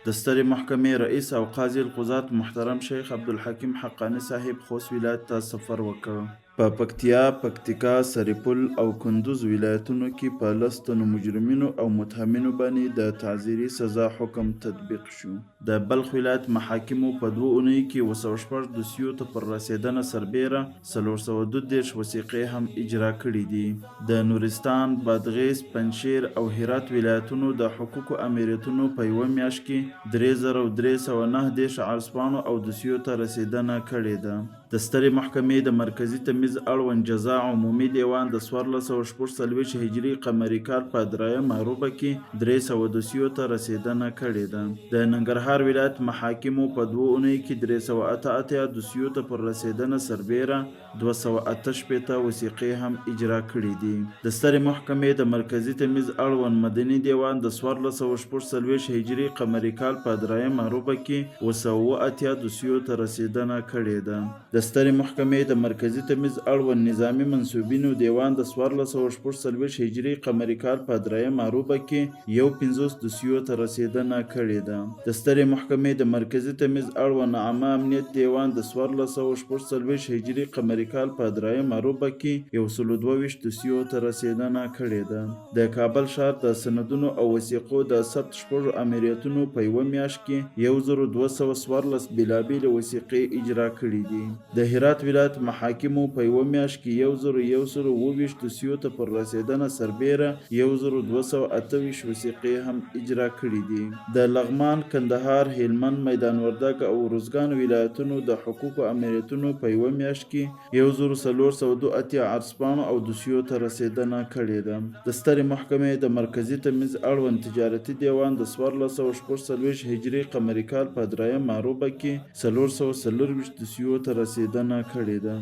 د سترې محکمې رئیس او قاضي القضات محترم شیخ عبدالحکیم حقانی صاحب خوست ولایت ته سفر وکړ. په پکتیا، پکتیکا، سرپل او کندوز ولایتونو کې په 10 تنو مجرمینو او متهمینو باندې د تعزیري سزا حکم تطبیق شو. د بلخ ولایت محاکمو په 2 اونیو کې 206 دوسیو ته پر رسیدنه سربیره 432 وثیقې هم اجرا کړي دي. د نورستان، بادغیس، پنجشیر او هرات ولایتونو د حقوقو امریتونو په یوه میاشت کې 3319 عرضپاڼو او دوسیو ته رسیدنه کړې ده. د سترې محکمې د مرکزي تمیز اړوند جزا عمومي دیوان د 1446 هجري قمري کال په 3 روبه کې 300 دوسیو ته رسیدنه کړې ده. د ننګرهار ولایت محاکمو په 2 اونیو کې 388 دوسیو ته پر رسیدنه سربیره 288 وثیقې هم اجرا کړي دي. د سترې محکمې د مرکزي تمیز اړوند مدني دیوان د 1446 هجري قمري کال په 3 روبه کې 280 دوسیو ته رسیدنه کړې ده. د سترې محکمې د مرکزي تمیز اړوند نظامي منصوبینو دیوان د 1446 هجري قمري کال په 3 روبه کې 51 دوسیو ته رسیدنه کړې ده. د سترې محکمې د مرکزي تمیز اړوند عامه امنیت دیوان د 1446 هجري قمري کال په 3 روبه کې 122 دوسیو ته رسیدنه کړې ده. د کابل ښار د سندونو او وثیقو د ثبت شپږو امریتونو په یوه میاشت کې 1214 بېلابېلې وثیقې اجرا کړي دي. د هرات ولایت محاکمو په یوه میاشت کې 1122 دوسیو ته پر رسیدنه سربیره 1228 وثیقې هم اجرا کړي دي. د لغمان، کندهار، هلمند، میدان وردګ او روزګان ولایتونو د حقوقو امریتونو په یوه میاشت کې 1402 عرضپاڼو او دوسیو ته رسیدنه کړې ده. د سترې محکمې د مرکزي تمیز اړوند تجارتي دیوان د 1446 هجري قمري کال په 3 روبه کې 424 دوسیو ته رسیدنه کړې ده.